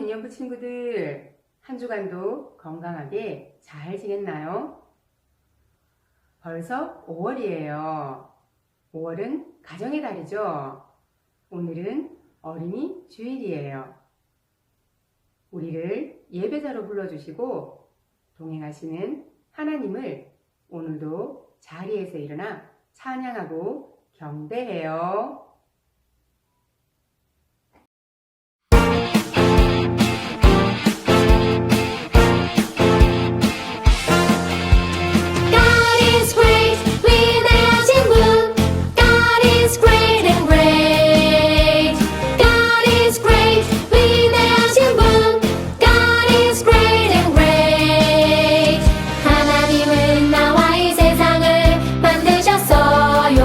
미니언프 친구들, 한 주간도 건강하게 잘 지냈나요? 벌써 5월이에요. 5월은 가정의 달이죠. 오늘은 어린이 주일이에요. 우리를 예배자로 불러주시고 동행하시는 하나님을 오늘도 자리에서 일어나 찬양하고 경배해요. 하나님은 나와 이 세상을 만드셨어요.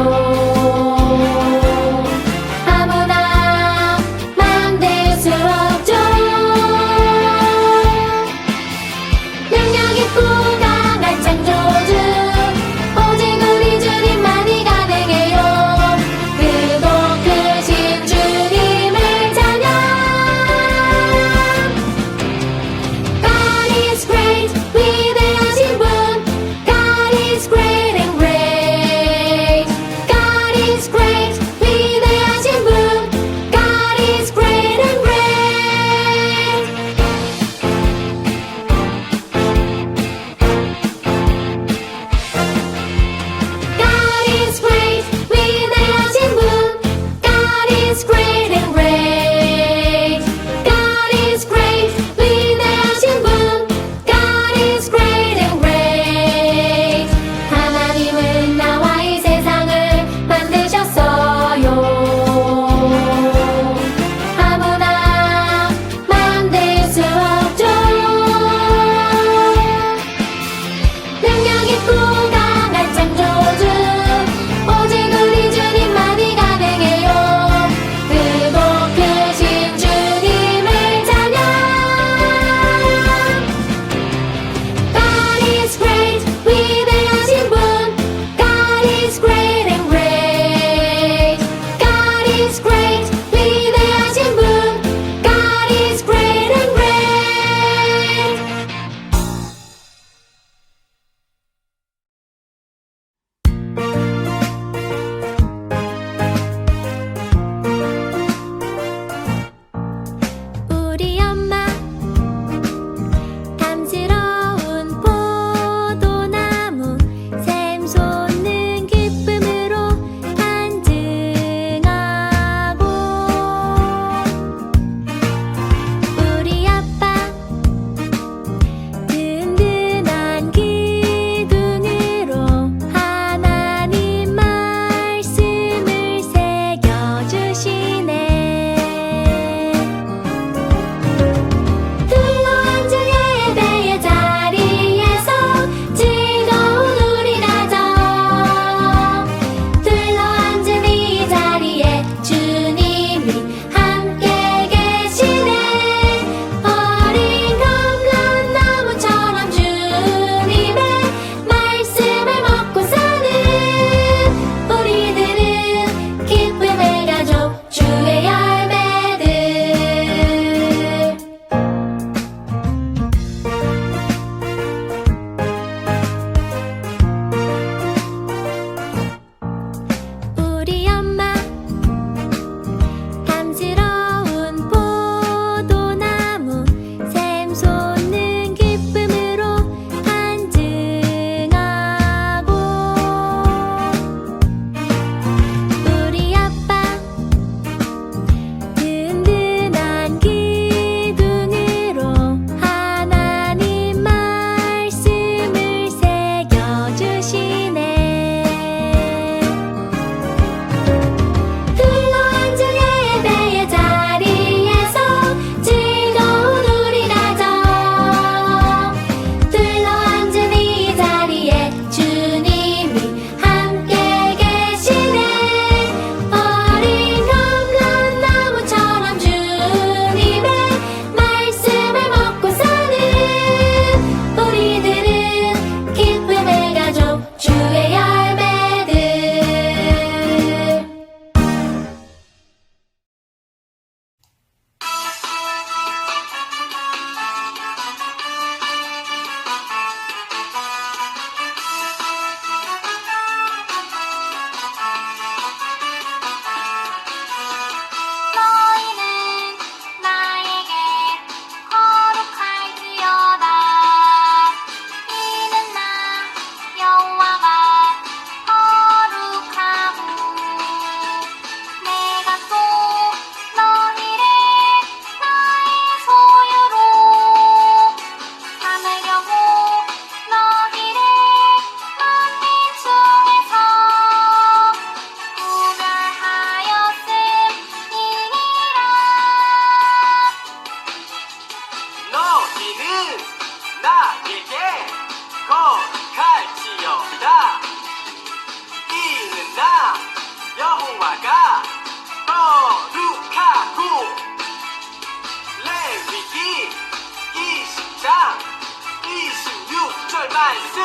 말씀.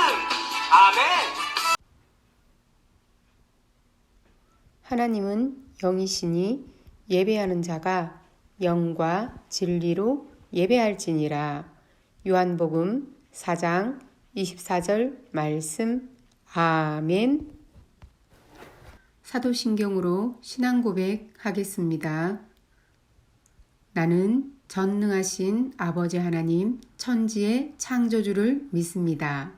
아멘. 하나님은 영이시니 예배하는 자가 영과 진리로 예배할지니라. 요한복음 4장 24절 말씀. 아멘. 사도신경으로 신앙 고백하겠습니다. 나는 전능하신 아버지 하나님 천지의 창조주를 믿습니다.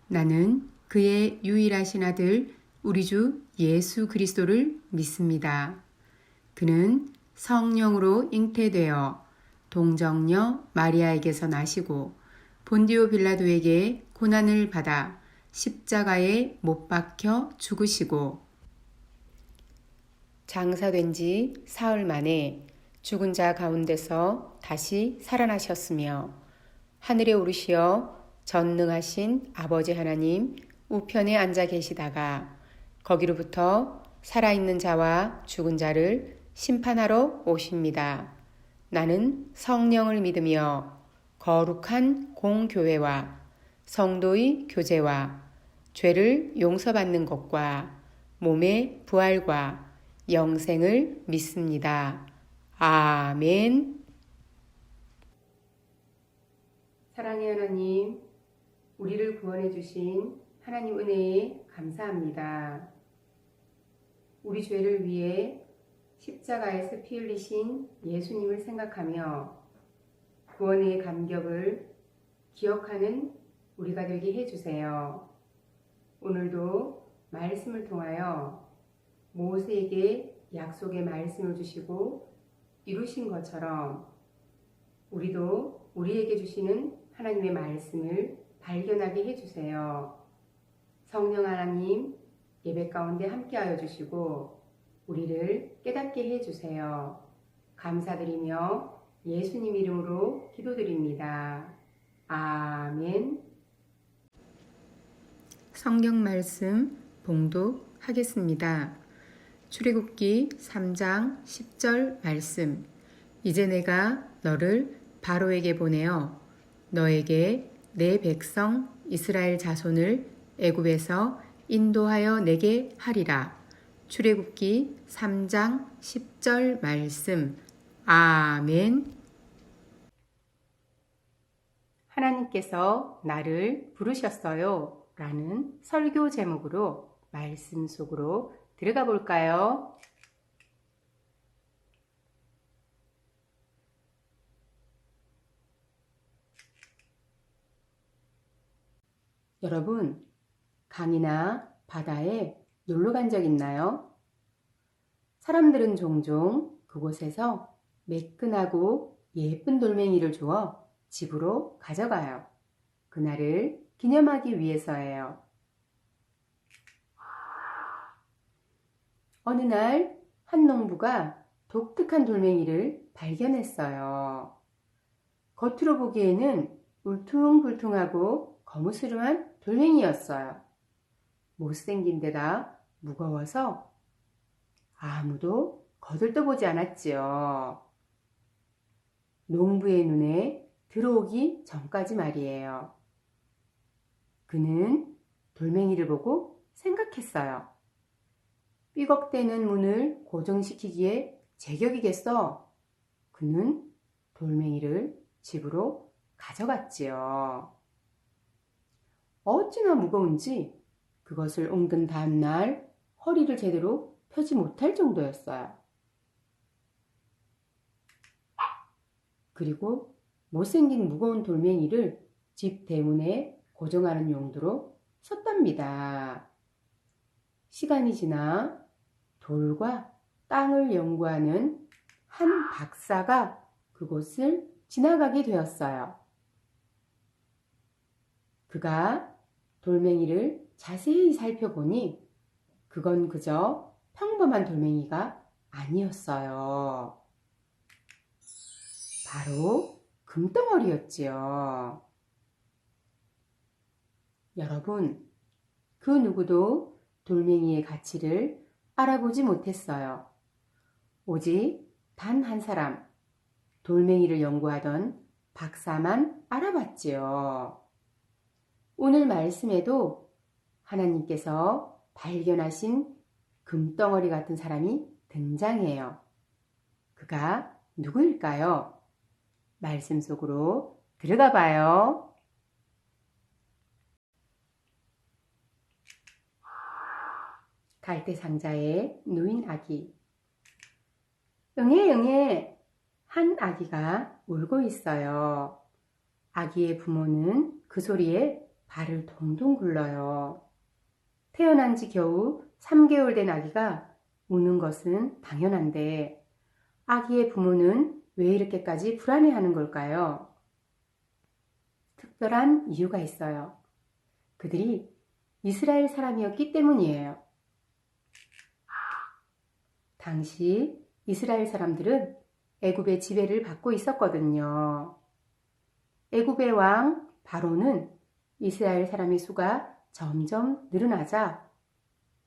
나는 그의 유일하신 아들 우리 주 예수 그리스도를 믿습니다. 그는 성령으로 잉태되어 동정녀 마리아에게서 나시고 본디오 빌라도에게 고난을 받아 십자가에 못 박혀 죽으시고 장사된 지 사흘 만에 죽은 자 가운데서 다시 살아나셨으며 하늘에 오르시어 전능하신 아버지 하나님 우편에 앉아 계시다가 거기로부터 살아있는 자와 죽은 자를 심판하러 오십니다. 나는 성령을 믿으며 거룩한 공교회와 성도의 교제와 죄를 용서받는 것과 몸의 부활과 영생을 믿습니다. 아멘. 사랑의 하나님, 우리를 구원해 주신 하나님 은혜에 감사합니다. 우리 죄를 위해 십자가에서 피 흘리신 예수님을 생각하며 구원의 감격을 기억하는 우리가 되게 해주세요. 오늘도 말씀을 통하여 모세에게 약속의 말씀을 주시고 이루신 것처럼 우리도 우리에게 주시는 하나님의 말씀을 발견하게 해주세요. 성령 하나님 예배 가운데 함께하여 주시고 우리를 깨닫게 해주세요. 감사드리며 예수님 이름으로 기도드립니다. 아멘. 성경 말씀 봉독하겠습니다. 출애굽기 3장 10절 말씀. 이제 내가 너를 바로에게 보내어 너에게 내 백성 이스라엘 자손을 애굽에서 인도하여 내게 하리라. 출애굽기 3장 10절 말씀. 아멘. 하나님께서 나를 부르셨어요 라는 설교 제목으로 말씀 속으로 들어가 볼까요? 여러분, 강이나 바다에 놀러 간 적 있나요? 사람들은 종종 그곳에서 매끈하고 예쁜 돌멩이를 주워 집으로 가져가요. 그날을 기념하기 위해서예요. 어느 날 한 농부가 독특한 돌멩이를 발견했어요. 겉으로 보기에는 울퉁불퉁하고 거무스름한 돌멩이였어요. 못생긴 데다 무거워서 아무도 거들떠보지 않았지요. 농부의 눈에 들어오기 전까지 말이에요. 그는 돌멩이를 보고 생각했어요. 삐걱대는 문을 고정시키기에 제격이겠어. 그는 돌멩이를 집으로 가져갔지요. 어찌나 무거운지 그것을 옮긴 다음날 허리를 제대로 펴지 못할 정도였어요. 그리고 못생긴 무거운 돌멩이를 집 대문에 고정하는 용도로 썼답니다. 시간이 지나 돌과 땅을 연구하는 한 박사가 그곳을 지나가게 되었어요. 그가 돌멩이를 자세히 살펴보니 그건 그저 평범한 돌멩이가 아니었어요. 바로 금덩어리였지요. 여러분, 그 누구도 돌멩이의 가치를 알아보지 못했어요. 오직 단 한 사람, 돌멩이를 연구하던 박사만 알아봤지요. 오늘 말씀에도 하나님께서 발견하신 금덩어리 같은 사람이 등장해요. 그가 누구일까요? 말씀 속으로 들어가 봐요. 갈대 상자에 누인 아기. 응애 응애, 한 아기가 울고 있어요. 아기의 부모는 그 소리에 발을 동동 굴러요. 태어난 지 겨우 3개월 된 아기가 우는 것은 당연한데 아기의 부모는 왜 이렇게까지 불안해하는 걸까요? 특별한 이유가 있어요. 그들이 이스라엘 사람이었기 때문이에요. 당시 이스라엘 사람들은 애굽의 지배를 받고 있었거든요. 애굽의 왕 바로는 이스라엘 사람의 수가 점점 늘어나자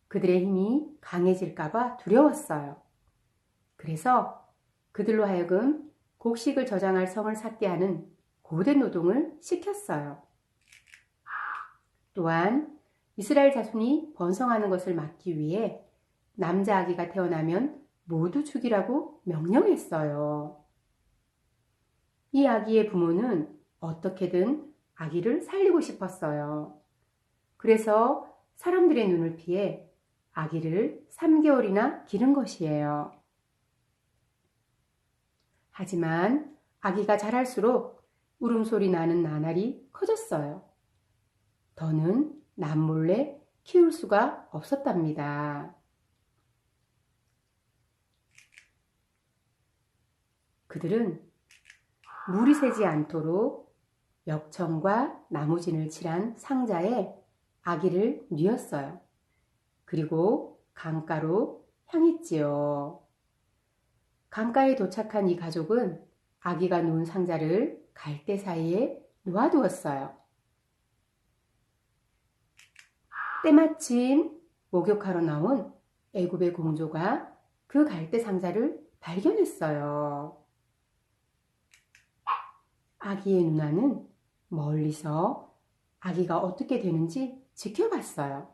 그들의 힘이 강해질까봐 두려웠어요. 그래서 그들로 하여금 곡식을 저장할 성을 샀게 하는 고된 노동을 시켰어요. 또한 이스라엘 자손이 번성하는 것을 막기 위해 남자 아기가 태어나면 모두 죽이라고 명령했어요. 이 아기의 부모는 어떻게든 아기를 살리고 싶었어요. 그래서 사람들의 눈을 피해 아기를 3개월이나 기른 것이에요. 하지만 아기가 자랄수록 울음소리 나는 나날이 커졌어요. 더는 남몰래 키울 수가 없었답니다. 그들은 물이 새지 않도록 역청과 나무진을 칠한 상자에 아기를 뉘었어요. 그리고 강가로 향했지요. 강가에 도착한 이 가족은 아기가 누운 상자를 갈대 사이에 놓아두었어요. 때마침 목욕하러 나온 애굽의 공주가 그 갈대 상자를 발견했어요. 아기의 누나는 멀리서 아기가 어떻게 되는지 지켜봤어요.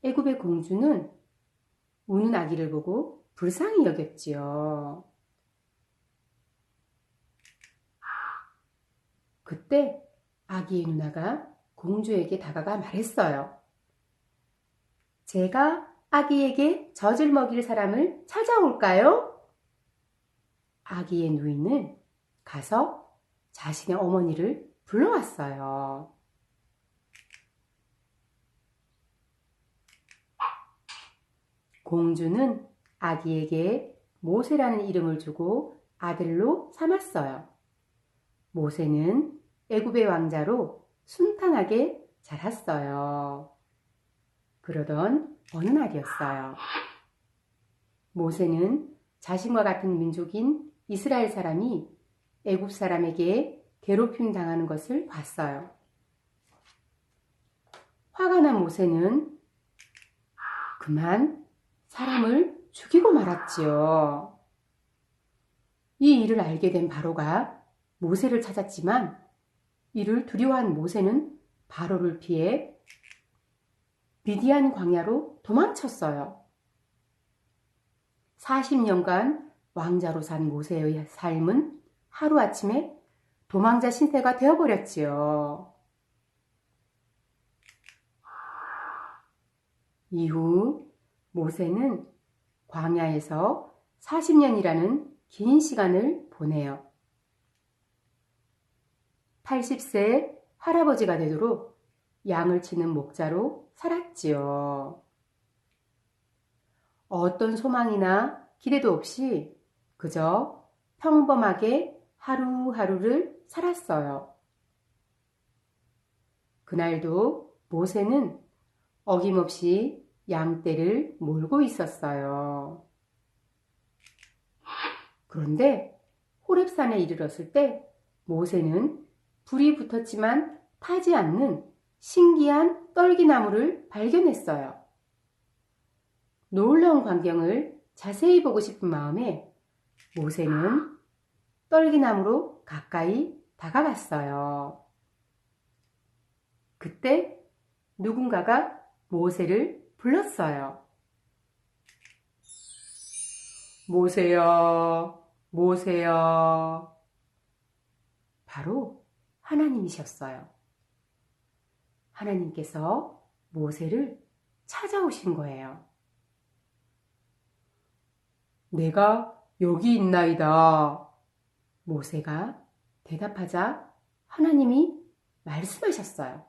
애굽의 공주는 우는 아기를 보고 불쌍히 여겼지요. 그때 아기의 누나가 공주에게 다가가 말했어요. 제가 아기에게 젖을 먹일 사람을 찾아올까요? 아기의 누이는 가서 자신의 어머니를 불러왔어요. 공주는 아기에게 모세라는 이름을 주고 아들로 삼았어요. 모세는 애굽의 왕자로 순탄하게 자랐어요. 그러던 어느 날이었어요. 모세는 자신과 같은 민족인 이스라엘 사람이 애굽 사람에게 괴롭힘 당하는 것을 봤어요. 화가 난 모세는 그만 사람을 죽이고 말았지요. 이 일을 알게 된 바로가 모세를 찾았지만 이를 두려워한 모세는 바로를 피해 미디안 광야로 도망쳤어요. 40년간 왕자로 산 모세의 삶은 하루아침에 도망자 신세가 되어버렸지요. 이후 모세는 광야에서 40년이라는 긴 시간을 보내요. 80세 할아버지가 되도록 양을 치는 목자로 살았지요. 어떤 소망이나 기대도 없이 그저 평범하게 하루하루를 살았어요. 그날도 모세는 어김없이 양떼를 몰고 있었어요. 그런데 호렙산에 이르렀을 때 모세는 불이 붙었지만 타지 않는 신기한 떨기나무를 발견했어요. 놀라운 광경을 자세히 보고 싶은 마음에 모세는 떨기나무로 가까이 다가갔어요. 그때 누군가가 모세를 불렀어요. 모세야, 모세야. 바로 하나님이셨어요. 하나님께서 모세를 찾아오신 거예요. 내가 여기 있나이다. 모세가 대답하자 하나님이 말씀하셨어요.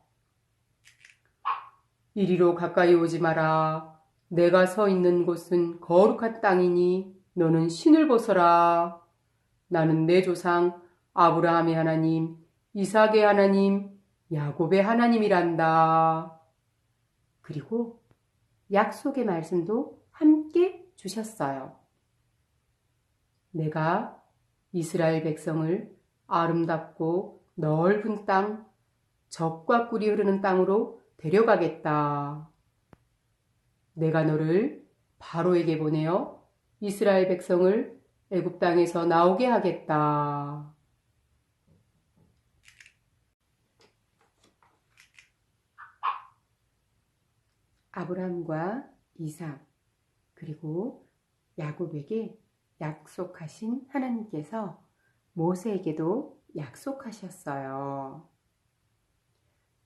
이리로 가까이 오지 마라. 내가 서 있는 곳은 거룩한 땅이니 너는 신을 벗어라. 나는 내 조상 아브라함의 하나님, 이삭의 하나님, 야곱의 하나님이란다. 그리고 약속의 말씀도 함께 주셨어요. 내가 이스라엘 백성을 아름답고 넓은 땅, 젖과 꿀이 흐르는 땅으로 데려가겠다. 내가 너를 바로에게 보내어 이스라엘 백성을 애굽 땅에서 나오게 하겠다. 아브라함과 이삭 그리고 야곱에게 약속하신 하나님께서 모세에게도 약속하셨어요.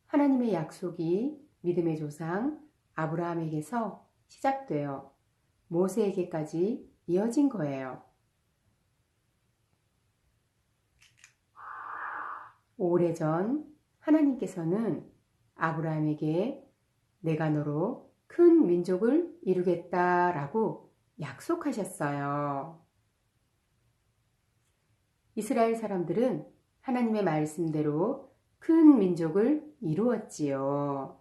하나님의 약속이 믿음의 조상 아브라함에게서 시작되어 모세에게까지 이어진 거예요. 오래전 하나님께서는 아브라함에게 내가 너로 큰 민족을 이루겠다라고 약속하셨어요. 이스라엘 사람들은 하나님의 말씀대로 큰 민족을 이루었지요.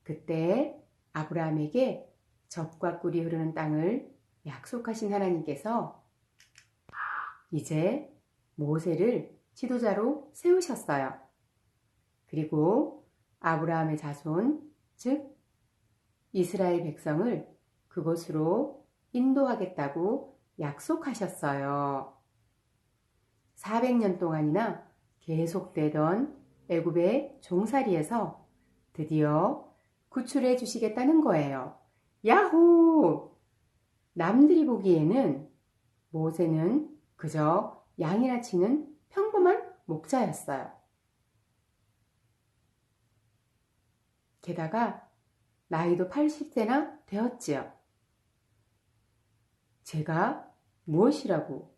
그때 아브라함에게 젖과 꿀이 흐르는 땅을 약속하신 하나님께서 이제 모세를 지도자로 세우셨어요. 그리고 아브라함의 자손, 즉 이스라엘 백성을 그곳으로 인도하겠다고 약속하셨어요. 400년 동안이나 계속되던 애굽의 종살이에서 드디어 구출해 주시겠다는 거예요. 야호! 남들이 보기에는 모세는 그저 양이나 치는 평범한 목자였어요. 게다가 나이도 80세나 되었지요. 제가 무엇이라고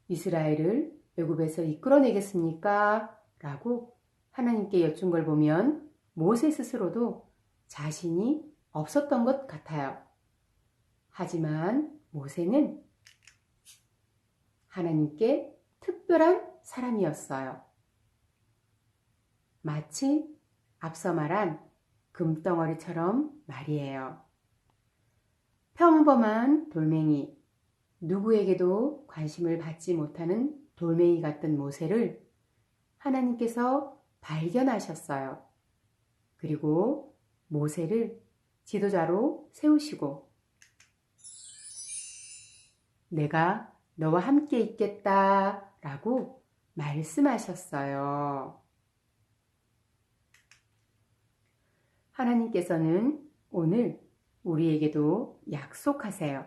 이스라엘을 애굽에서 이끌어내겠습니까? 라고 하나님께 여쭌 걸 보면 모세 스스로도 자신이 없었던 것 같아요. 하지만 모세는 하나님께 특별한 사람이었어요. 마치 앞서 말한 금덩어리처럼 말이에요. 평범한 돌멩이, 누구에게도 관심을 받지 못하는 돌멩이 같은 모세를 하나님께서 발견하셨어요. 그리고 모세를 지도자로 세우시고 내가 너와 함께 있겠다 라고 말씀하셨어요. 하나님께서는 오늘 우리에게도 약속하세요.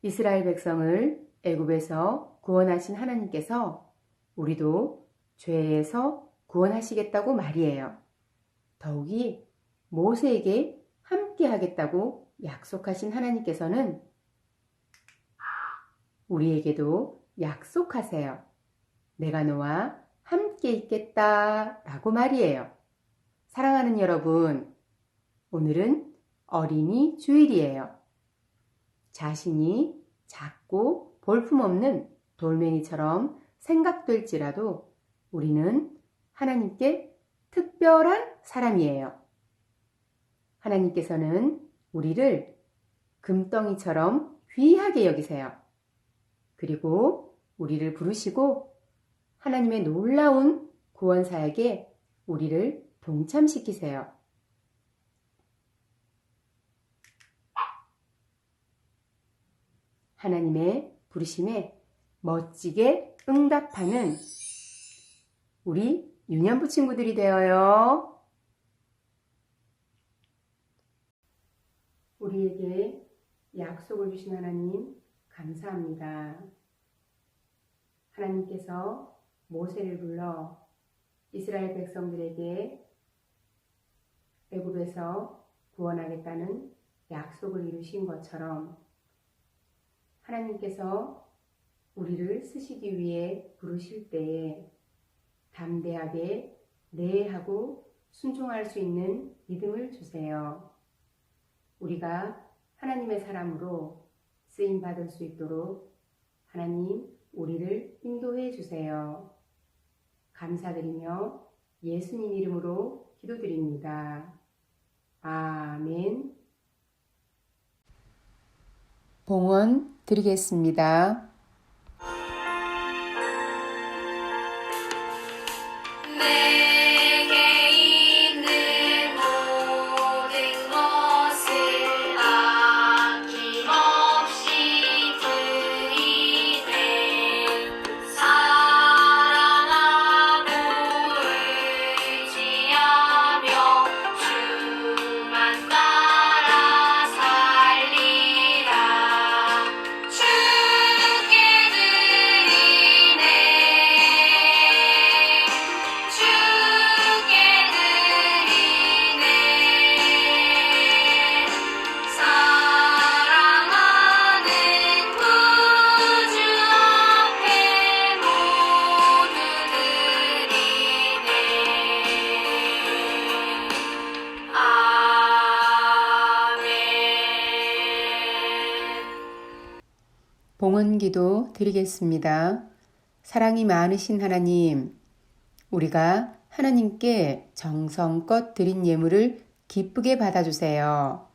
이스라엘 백성을 애굽에서 구원하신 하나님께서 우리도 죄에서 구원하시겠다고 말이에요. 더욱이 모세에게 함께 하겠다고 약속하신 하나님께서는 우리에게도 약속하세요. 내가 너와 함께 있겠다 라고 말이에요. 사랑하는 여러분, 오늘은 어린이 주일이에요. 자신이 작고 볼품없는 돌멩이처럼 생각될지라도 우리는 하나님께 특별한 사람이에요. 하나님께서는 우리를 금덩이처럼 귀하게 여기세요. 그리고 우리를 부르시고 하나님의 놀라운 구원 사역에 우리를 동참시키세요. 하나님의 부르심에 멋지게 응답하는 우리 유년부 친구들이 되어요. 우리에게 약속을 주신 하나님 감사합니다. 하나님께서 모세를 불러 이스라엘 백성들에게 애굽에서 구원하겠다는 약속을 이루신 것처럼 하나님께서 우리를 쓰시기 위해 부르실 때에 담대하게 네 하고 순종할 수 있는 믿음을 주세요. 우리가 하나님의 사람으로 쓰임 받을 수 있도록 하나님 우리를 인도해 주세요. 감사드리며 예수님 이름으로 기도드립니다. 아멘. 봉헌 드리겠습니다. 내게 있는 모든 것을 아낌없이 드리네. 사랑하고 의지하며 주만 따라 살리라. 주께 드리네. 주께 드리네. 사랑하는 구주 앞에 모두 드리네. 아멘. 봉헌기도 드리겠습니다. 사랑이 많으신 하나님, 우리가 하나님께 정성껏 드린 예물을 기쁘게 받아주세요.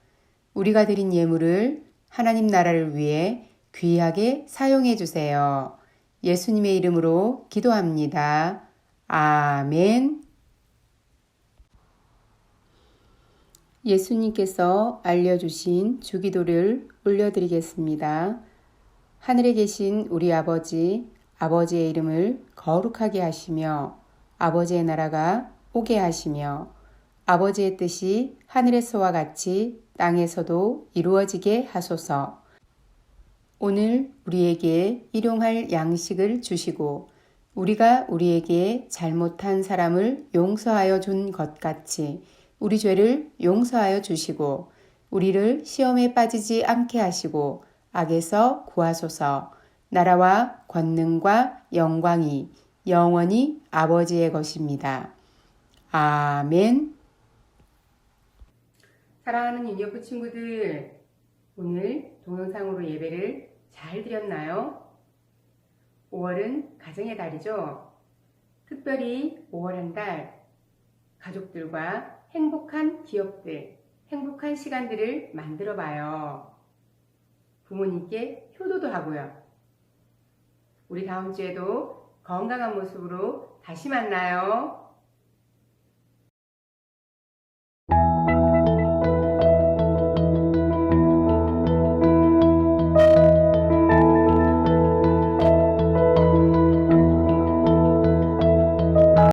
우리가 드린 예물을 하나님 나라를 위해 귀하게 사용해 주세요. 예수님의 이름으로 기도합니다. 아멘. 예수님께서 알려주신 주기도를 올려드리겠습니다. 하늘에 계신 우리 아버지, 아버지의 이름을 거룩하게 하시며 아버지의 나라가 오게 하시며 아버지의 뜻이 하늘에서와 같이 땅에서도 이루어지게 하소서. 오늘 우리에게 일용할 양식을 주시고 우리가 우리에게 잘못한 사람을 용서하여 준 것 같이 우리 죄를 용서하여 주시고 우리를 시험에 빠지지 않게 하시고 악에서 구하소서. 나라와 권능과 영광이 영원히 아버지의 것입니다. 아멘. 사랑하는 유년부 친구들, 오늘 동영상으로 예배를 잘 드렸나요? 5월은 가정의 달이죠. 특별히 5월 한 달 가족들과 행복한 기억들, 행복한 시간들을 만들어 봐요. 부모님께 효도도 하고요. 우리 다음 주에도 건강한 모습으로 다시 만나요.